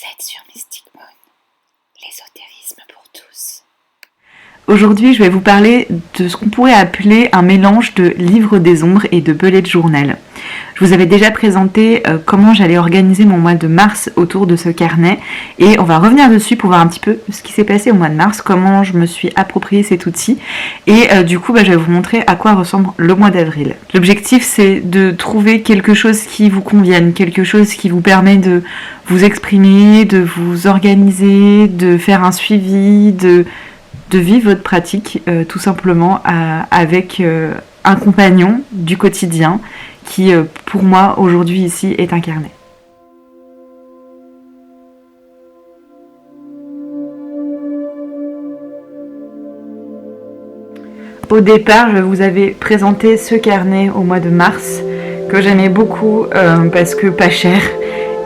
êtes sur Mystic Moon, l'ésotérisme pour tous. Aujourd'hui, je vais vous parler de ce qu'on pourrait appeler un mélange de livre des ombres et de bullet journal. Je vous avais déjà présenté comment j'allais organiser mon mois de mars autour de ce carnet et on va revenir dessus pour voir un petit peu ce qui s'est passé au mois de mars, comment je me suis approprié cet outil et du coup je vais vous montrer à quoi ressemble le mois d'avril. L'objectif c'est de trouver quelque chose qui vous convienne, quelque chose qui vous permet de vous exprimer, de vous organiser, de faire un suivi, de vivre votre pratique tout simplement avec un compagnon du quotidien qui pour moi aujourd'hui ici est un carnet. Au départ, je vous avais présenté ce carnet au mois de mars que j'aimais beaucoup parce que pas cher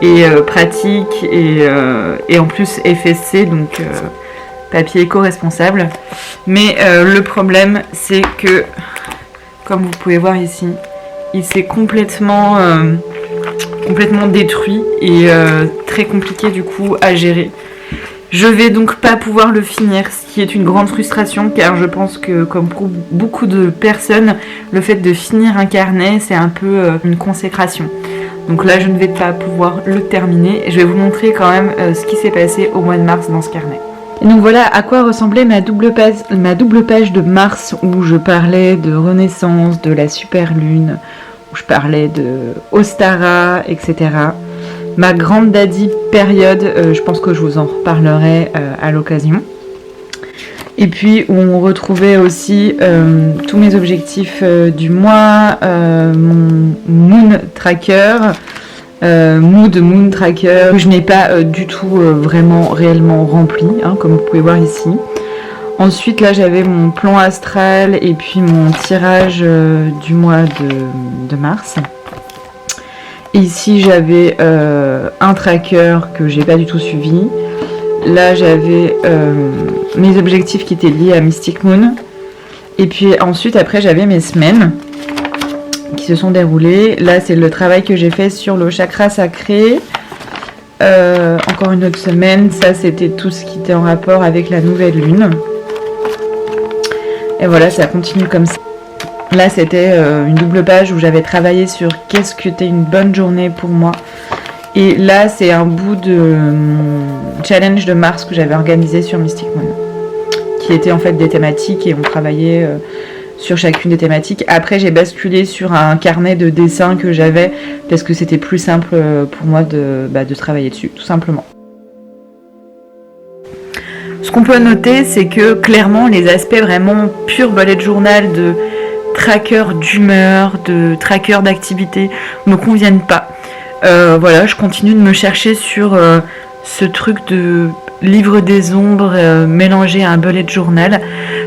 et pratique et en plus FSC donc papier éco-responsable. Mais le problème c'est que, comme vous pouvez voir ici, il s'est complètement détruit et très compliqué du coup à gérer. Je vais donc pas pouvoir le finir, ce qui est une grande frustration car je pense que comme pour beaucoup de personnes, le fait de finir un carnet c'est un peu une consécration. Donc là je ne vais pas pouvoir le terminer. Je vais vous montrer quand même ce qui s'est passé au mois de mars dans ce carnet. Et donc voilà à quoi ressemblait ma double page de mars où je parlais de Renaissance, de la super lune, où je parlais de Ostara, etc. Ma grande daddy période, je pense que je vous en reparlerai à l'occasion. Et puis où on retrouvait aussi tous mes objectifs du mois, mon Moon Tracker, Moon Tracker, que je n'ai pas du tout vraiment réellement rempli, hein, comme vous pouvez voir ici. Ensuite là j'avais mon plan astral et puis mon tirage du mois de mars. Et ici j'avais un tracker que j'ai pas du tout suivi. Là j'avais mes objectifs qui étaient liés à Mystic Moon. Et puis ensuite après j'avais mes semaines qui se sont déroulées. Là c'est le travail que j'ai fait sur le chakra sacré. Encore une autre semaine. Ça c'était tout ce qui était en rapport avec la nouvelle lune. Et voilà, ça continue comme ça. Là c'était une double page où j'avais travaillé sur qu'est-ce que était une bonne journée pour moi. Et là c'est un bout de challenge de mars que j'avais organisé sur Mystic Moon, qui était en fait des thématiques et on travaillait sur chacune des thématiques. Après j'ai basculé sur un carnet de dessin que j'avais parce que c'était plus simple pour moi de travailler dessus, tout simplement. Ce qu'on peut noter c'est que clairement les aspects vraiment pur bullet journal de tracker d'humeur, de tracker d'activité me conviennent pas. Voilà, je continue de me chercher sur ce truc de livre des ombres mélangé à un bullet journal.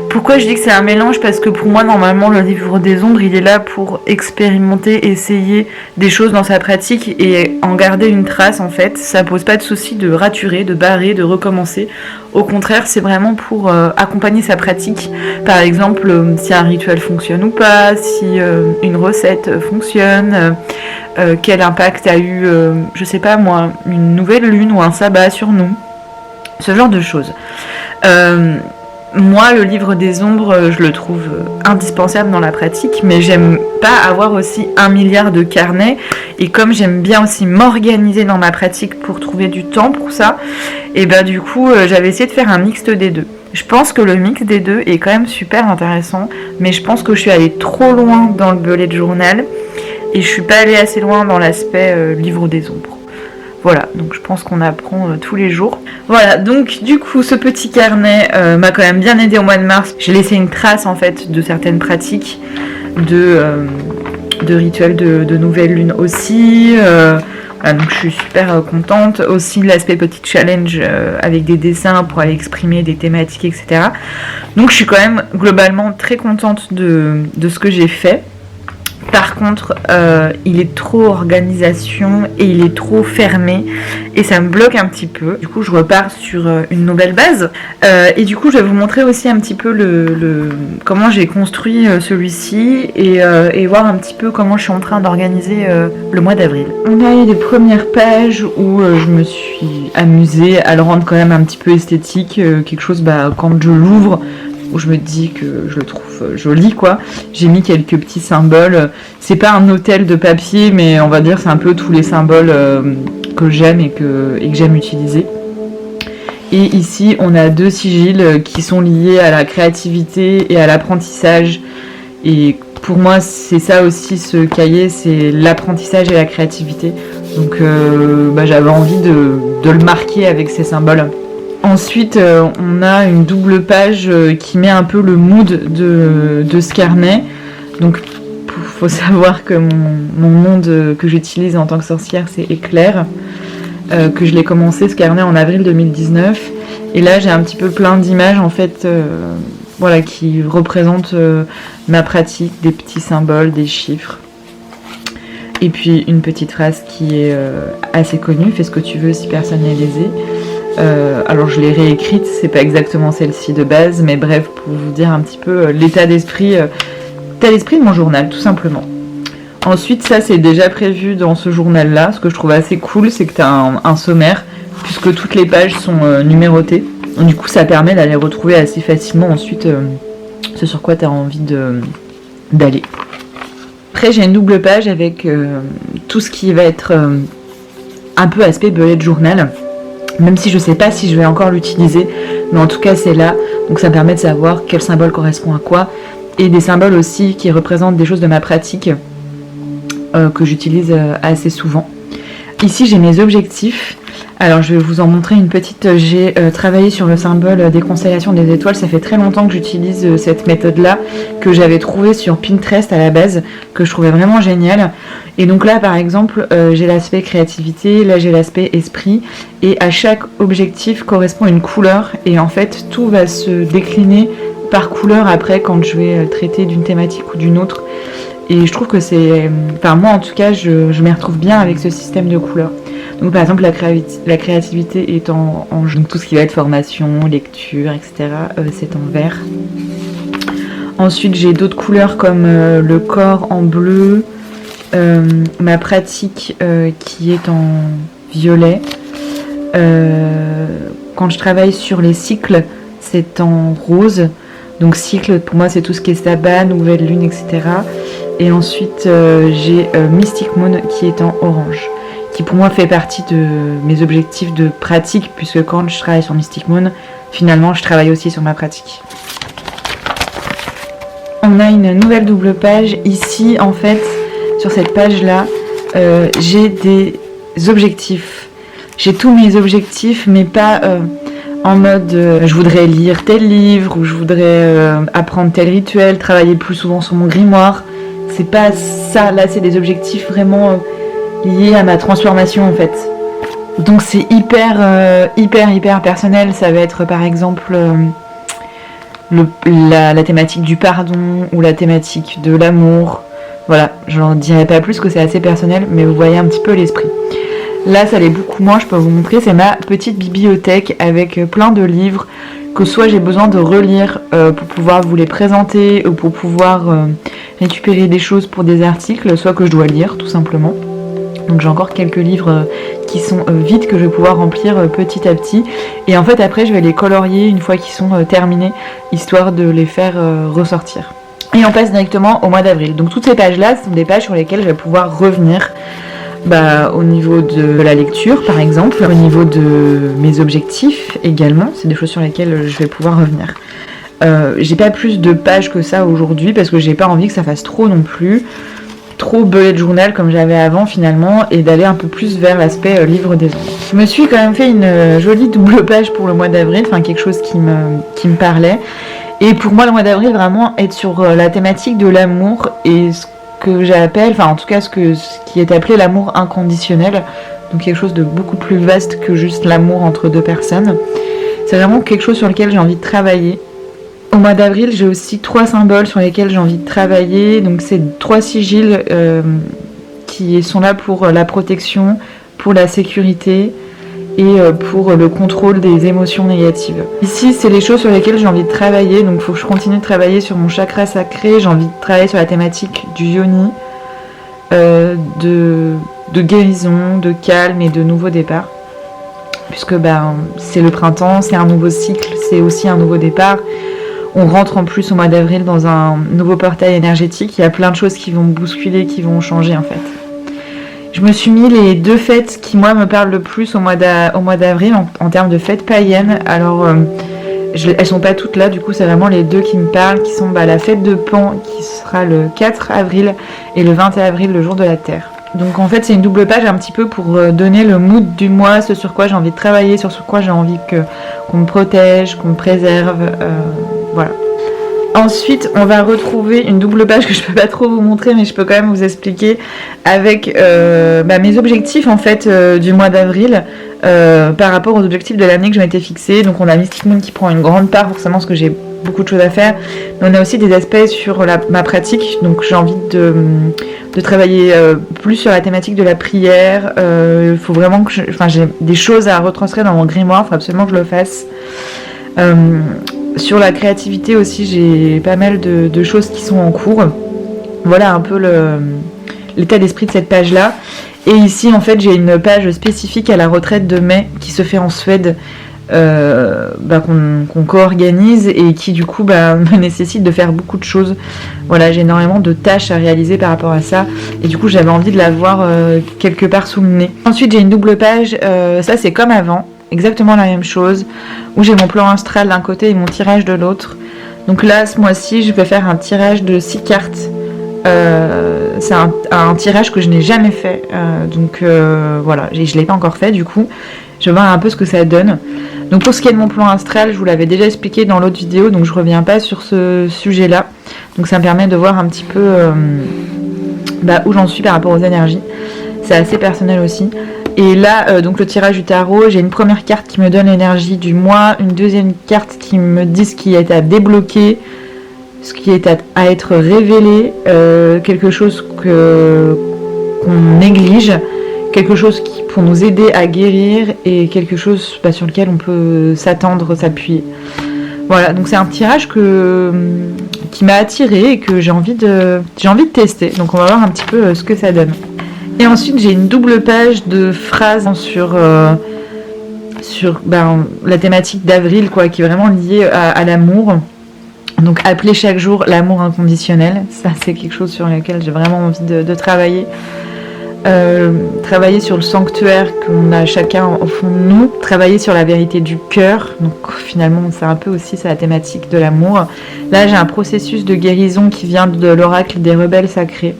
Pourquoi je dis que c'est un mélange? Parce que pour moi normalement le livre des ombres il est là pour expérimenter, essayer des choses dans sa pratique et en garder une trace en fait. Ça pose pas de souci de raturer, de barrer, de recommencer. Au contraire c'est vraiment pour accompagner sa pratique. Par exemple si un rituel fonctionne ou pas, si une recette fonctionne, quel impact a eu, je sais pas moi, une nouvelle lune ou un sabbat sur nous. Ce genre de choses. Moi, le livre des ombres, je le trouve indispensable dans la pratique, mais j'aime pas avoir aussi 1 milliard de carnets. Et comme j'aime bien aussi m'organiser dans ma pratique pour trouver du temps pour ça, et du coup, j'avais essayé de faire un mixte des deux. Je pense que le mix des deux est quand même super intéressant, mais je pense que je suis allée trop loin dans le bullet journal et je suis pas allée assez loin dans l'aspect livre des ombres. Voilà, donc je pense qu'on apprend tous les jours. Voilà, donc du coup ce petit carnet m'a quand même bien aidé au mois de mars. J'ai laissé une trace en fait de certaines pratiques, de rituels de nouvelle lune aussi. Voilà, donc je suis super contente. Aussi l'aspect petit challenge avec des dessins pour aller exprimer des thématiques, etc. Donc je suis quand même globalement très contente de ce que j'ai fait. Par contre, il est trop organisation et il est trop fermé et ça me bloque un petit peu. Du coup, je repars sur une nouvelle base. Et du coup, je vais vous montrer aussi un petit peu comment j'ai construit celui-ci et voir un petit peu comment je suis en train d'organiser le mois d'avril. On a eu les premières pages où je me suis amusée à le rendre quand même un petit peu esthétique. Quelque chose, quand je l'ouvre, où je me dis que je le trouve joli quoi. J'ai mis quelques petits symboles. C'est pas un hôtel de papier, mais on va dire c'est un peu tous les symboles que j'aime et que j'aime utiliser. Et ici on a 2 sigils qui sont liés à la créativité et à l'apprentissage. Et pour moi c'est ça aussi ce cahier, c'est l'apprentissage et la créativité. Donc j'avais envie de le marquer avec ces symboles. Ensuite, on a une double page qui met un peu le mood de ce carnet. Donc, faut savoir que mon nom que j'utilise en tant que sorcière, c'est Éclair. Que je l'ai commencé ce carnet en avril 2019. Et là, j'ai un petit peu plein d'images en fait, qui représentent ma pratique, des petits symboles, des chiffres. Et puis une petite phrase qui est assez connue, fais ce que tu veux si personne n'est lésé. Alors je l'ai réécrite, c'est pas exactement celle-ci de base, mais bref, pour vous dire un petit peu l'état d'esprit de mon journal, tout simplement. Ensuite, ça c'est déjà prévu dans ce journal-là. Ce que je trouve assez cool, c'est que tu as un sommaire, puisque toutes les pages sont numérotées. Du coup, ça permet d'aller retrouver assez facilement ensuite ce sur quoi tu as envie d'aller. Après, j'ai une double page avec tout ce qui va être un peu aspect bullet journal. Même si je sais pas si je vais encore l'utiliser, mais en tout cas c'est là, donc ça me permet de savoir quel symbole correspond à quoi, et des symboles aussi qui représentent des choses de ma pratique que j'utilise assez souvent. Ici j'ai mes objectifs, alors je vais vous en montrer une petite. J'ai travaillé sur le symbole des constellations des étoiles. Ça fait très longtemps que j'utilise cette méthode là, que j'avais trouvée sur Pinterest à la base, que je trouvais vraiment géniale. Et donc là par exemple j'ai l'aspect créativité, là j'ai l'aspect esprit, et à chaque objectif correspond une couleur, et en fait tout va se décliner par couleur après quand je vais traiter d'une thématique ou d'une autre. Et je trouve que c'est, moi en tout cas je m'y retrouve bien avec ce système de couleurs. Donc par exemple la créativité est en donc tout ce qui va être formation, lecture, etc. C'est en vert. Ensuite j'ai d'autres couleurs comme le corps en bleu, ma pratique qui est en violet. Quand je travaille sur les cycles, c'est en rose. Donc cycle pour moi c'est tout ce qui est sabbat, nouvelle lune, etc. Et ensuite j'ai Mystic Moon qui est en orange, qui pour moi fait partie de mes objectifs de pratique, puisque quand je travaille sur Mystic Moon, finalement je travaille aussi sur ma pratique. On a une nouvelle double page ici, en fait sur cette page là j'ai des objectifs, j'ai tous mes objectifs, mais pas en mode je voudrais lire tel livre, ou je voudrais apprendre tel rituel, travailler plus souvent sur mon grimoire. C'est pas ça, là c'est des objectifs vraiment liés à ma transformation en fait. Donc c'est hyper personnel. Ça va être par exemple la thématique du pardon, ou la thématique de l'amour. Voilà, j'en dirai pas plus, que c'est assez personnel, mais vous voyez un petit peu l'esprit. Là ça l'est beaucoup moins, je peux vous montrer, c'est ma petite bibliothèque avec plein de livres que soit j'ai besoin de relire pour pouvoir vous les présenter, ou pour pouvoir récupérer des choses pour des articles, soit que je dois lire tout simplement. Donc j'ai encore quelques livres qui sont vides, que je vais pouvoir remplir petit à petit. Et en fait après je vais les colorier une fois qu'ils sont terminés, histoire de les faire ressortir. Et on passe directement au mois d'avril. Donc toutes ces pages là sont des pages sur lesquelles je vais pouvoir revenir. Au niveau de la lecture par exemple, au niveau de mes objectifs également, c'est des choses sur lesquelles je vais pouvoir revenir. J'ai pas plus de pages que ça aujourd'hui, parce que j'ai pas envie que ça fasse trop non plus, trop bullet journal comme j'avais avant finalement, et d'aller un peu plus vers l'aspect livre des ombres. Je me suis quand même fait une jolie double page pour le mois d'avril, quelque chose qui me parlait. Et pour moi le mois d'avril vraiment être sur la thématique de l'amour, et ce que j'appelle, en tout cas ce qui est appelé l'amour inconditionnel, donc quelque chose de beaucoup plus vaste que juste l'amour entre deux personnes. C'est vraiment quelque chose sur lequel j'ai envie de travailler, Au mois d'avril, j'ai aussi 3 symboles sur lesquels j'ai envie de travailler. Donc c'est 3 sigils qui sont là pour la protection, pour la sécurité et pour le contrôle des émotions négatives. Ici, c'est les choses sur lesquelles j'ai envie de travailler. Donc il faut que je continue de travailler sur mon chakra sacré. J'ai envie de travailler sur la thématique du yoni, de guérison, de calme et de nouveau départ. Puisque c'est le printemps, c'est un nouveau cycle, c'est aussi un nouveau départ. On rentre en plus au mois d'avril dans un nouveau portail énergétique. Il y a plein de choses qui vont bousculer, qui vont changer en fait. Je me suis mis les 2 fêtes qui moi me parlent le plus au mois d'avril en termes de fêtes païennes. Alors elles sont pas toutes là, du coup c'est vraiment les 2 qui me parlent, qui sont la fête de Pan qui sera le 4 avril et le 21 avril, le jour de la Terre. Donc en fait c'est une double page un petit peu pour donner le mood du mois, ce sur quoi j'ai envie de travailler, sur quoi j'ai envie qu'on me protège, qu'on me préserve, voilà. Ensuite on va retrouver une double page que je peux pas trop vous montrer mais je peux quand même vous expliquer avec mes objectifs en fait du mois d'avril par rapport aux objectifs de l'année que je m'étais fixée. Donc on a Mystic Moon qui prend une grande part forcément parce que j'ai beaucoup de choses à faire, mais on a aussi des aspects sur ma pratique, donc j'ai envie de travailler plus sur la thématique de la prière. Il faut vraiment que j'ai des choses à retranscrire dans mon grimoire, il faut absolument que je le fasse. Sur la créativité aussi, j'ai pas mal de choses qui sont en cours. Voilà un peu l'état d'esprit de cette page là. Et ici en fait j'ai une page spécifique à la retraite de mai qui se fait en Suède, qu'on co-organise et qui du coup me nécessite de faire beaucoup de choses. Voilà, j'ai énormément de tâches à réaliser par rapport à ça et du coup j'avais envie de l'avoir quelque part sous le nez. Ensuite j'ai une double page, ça c'est comme avant, exactement la même chose, où j'ai mon plan astral d'un côté et mon tirage de l'autre. Donc là ce mois-ci je vais faire un tirage de 6 cartes. C'est un tirage que je n'ai jamais fait, voilà, je ne l'ai pas encore fait, du coup je vais voir un peu ce que ça donne. Donc pour ce qui est de mon plan astral, je vous l'avais déjà expliqué dans l'autre vidéo, donc je reviens pas sur ce sujet là, donc ça me permet de voir un petit peu où j'en suis par rapport aux énergies. C'est assez personnel aussi. Et là donc le tirage du tarot, j'ai une première carte qui me donne l'énergie du mois, une deuxième carte qui me dit ce qui est à débloquer, ce qui est à être révélé, quelque chose qu'on néglige, quelque chose qui pour nous aider à guérir et quelque chose sur lequel on peut s'attendre, s'appuyer. Voilà, donc c'est un tirage qui m'a attirée et que j'ai envie de tester. Donc on va voir un petit peu ce que ça donne. Et ensuite j'ai une double page de phrases sur la thématique d'avril, qui est vraiment liée à l'amour. Donc appeler chaque jour l'amour inconditionnel, ça c'est quelque chose sur lequel j'ai vraiment envie de travailler. Travailler sur le sanctuaire qu'on a chacun au fond de nous, travailler sur la vérité du cœur, donc finalement c'est un peu aussi la thématique de l'amour. Là j'ai un processus de guérison qui vient de l'oracle des rebelles sacrés,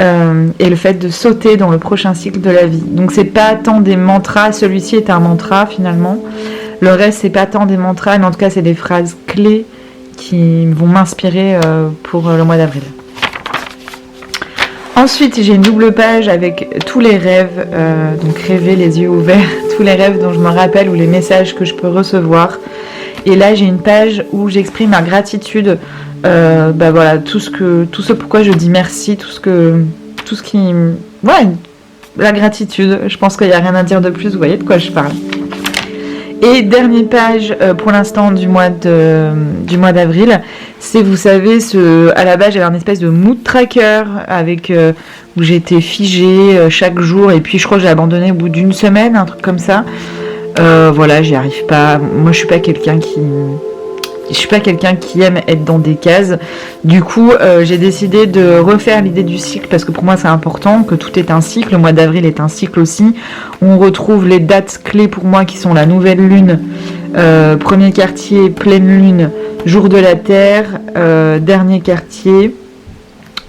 et le fait de sauter dans le prochain cycle de la vie. Donc c'est pas tant des mantras, celui-ci est un mantra finalement, le reste c'est pas tant des mantras, mais en tout cas c'est des phrases clés qui vont m'inspirer pour le mois d'avril. Ensuite, j'ai une double page avec tous les rêves, donc rêver les yeux ouverts, tous les rêves dont je me rappelle ou les messages que je peux recevoir. Et là, j'ai une page où j'exprime ma gratitude, tout ce pourquoi je dis merci, tout ce qui... Ouais, la gratitude, je pense qu'il n'y a rien à dire de plus, vous voyez de quoi je parle. Et dernière page pour l'instant du mois d'avril, c'est, vous savez, à la base j'avais un espèce de mood tracker avec où j'étais figée chaque jour, et puis je crois que j'ai abandonné au bout d'une semaine, un truc comme ça. Voilà, j'y arrive pas. Moi je suis pas quelqu'un qui aime être dans des cases. Du coup, j'ai décidé de refaire l'idée du cycle parce que pour moi c'est important, que tout est un cycle. Le mois d'avril est un cycle aussi. On retrouve les dates clés pour moi qui sont la nouvelle lune, premier quartier, pleine lune, jour de la terre, dernier quartier,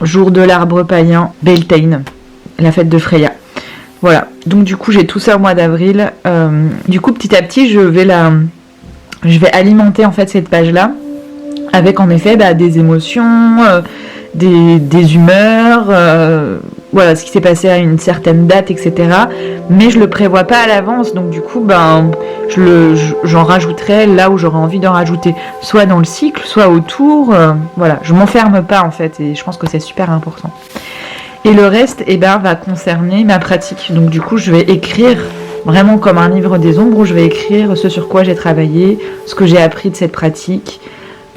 jour de l'arbre païen, Beltane, la fête de Freya. Voilà, donc du coup j'ai tout ça au mois d'avril. Du coup petit à petit je vais alimenter en fait cette page là avec en effet des émotions, des humeurs, voilà, ce qui s'est passé à une certaine date, etc. Mais je le prévois pas à l'avance, donc du coup, j'en rajouterai là où j'aurais envie d'en rajouter, soit dans le cycle, soit autour. Voilà, je m'enferme pas en fait, et je pense que c'est super important. Et le reste, va concerner ma pratique. Donc du coup, je vais écrire vraiment comme un livre des ombres où je vais écrire ce sur quoi j'ai travaillé, ce que j'ai appris de cette pratique,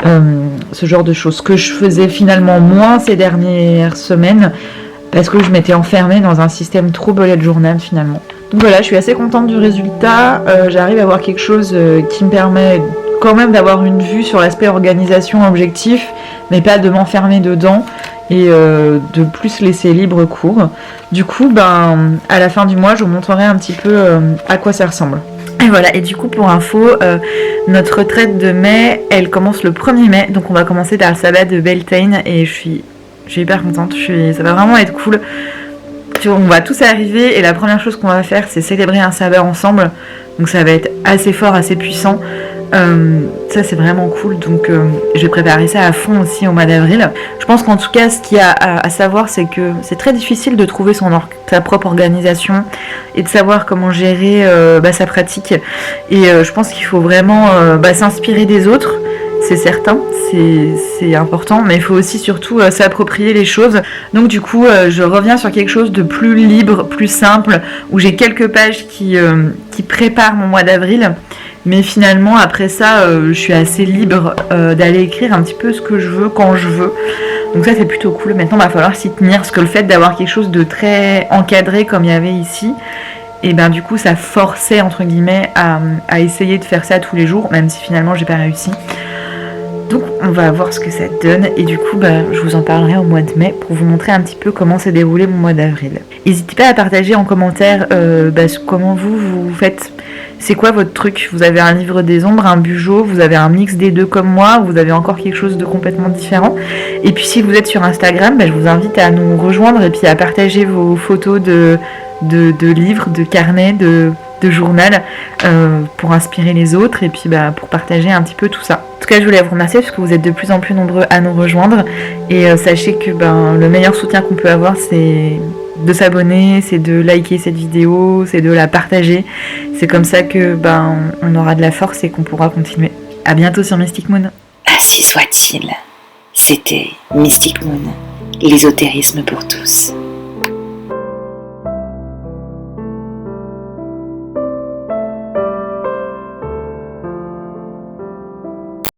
ce genre de choses. Ce que je faisais finalement moins ces dernières semaines parce que je m'étais enfermée dans un système trop bullet journal finalement. Donc voilà, je suis assez contente du résultat. J'arrive à avoir quelque chose qui me permet quand même d'avoir une vue sur l'aspect organisation, objectif, mais pas de m'enfermer dedans et de plus laisser libre cours. Du coup, à la fin du mois, je vous montrerai un petit peu à quoi ça ressemble. Et voilà, et du coup pour info, notre retraite de mai, elle commence le 1er mai, donc on va commencer par le sabbat de Beltane et je suis hyper contente, ça va vraiment être cool. On va tous arriver et la première chose qu'on va faire c'est célébrer un sabbat ensemble, donc ça va être assez fort, assez puissant. Ça c'est vraiment cool, donc je vais préparer ça à fond aussi au mois d'avril. Je pense qu'en tout cas ce qu'il y a à savoir c'est que c'est très difficile de trouver sa propre organisation et de savoir comment gérer sa pratique, et je pense qu'il faut vraiment s'inspirer des autres, c'est certain, c'est important, mais il faut aussi surtout s'approprier les choses. Donc du coup je reviens sur quelque chose de plus libre, plus simple, où j'ai quelques pages qui préparent mon mois d'avril. Mais finalement, après ça, je suis assez libre d'aller écrire un petit peu ce que je veux, quand je veux. Donc ça, c'est plutôt cool. Maintenant, il va falloir s'y tenir, parce que le fait d'avoir quelque chose de très encadré comme il y avait ici, et du coup, ça forçait, entre guillemets, à essayer de faire ça tous les jours, même si finalement, j'ai pas réussi. Donc, on va voir ce que ça donne. Et du coup, je vous en parlerai au mois de mai pour vous montrer un petit peu comment s'est déroulé mon mois d'avril. N'hésitez pas à partager en commentaire comment vous faites. C'est quoi votre truc ? Vous avez un livre des ombres, un bugeot, vous avez un mix des deux comme moi, vous avez encore quelque chose de complètement différent. Et puis si vous êtes sur Instagram, je vous invite à nous rejoindre et puis à partager vos photos de livres, de carnets, de journal pour inspirer les autres et puis pour partager un petit peu tout ça. En tout cas, je voulais vous remercier parce que vous êtes de plus en plus nombreux à nous rejoindre et sachez que le meilleur soutien qu'on peut avoir, c'est de s'abonner, c'est de liker cette vidéo, c'est de la partager. C'est comme ça que on aura de la force et qu'on pourra continuer. À bientôt sur Mystic Moon. Ainsi soit-il. C'était Mystic Moon, l'ésotérisme pour tous.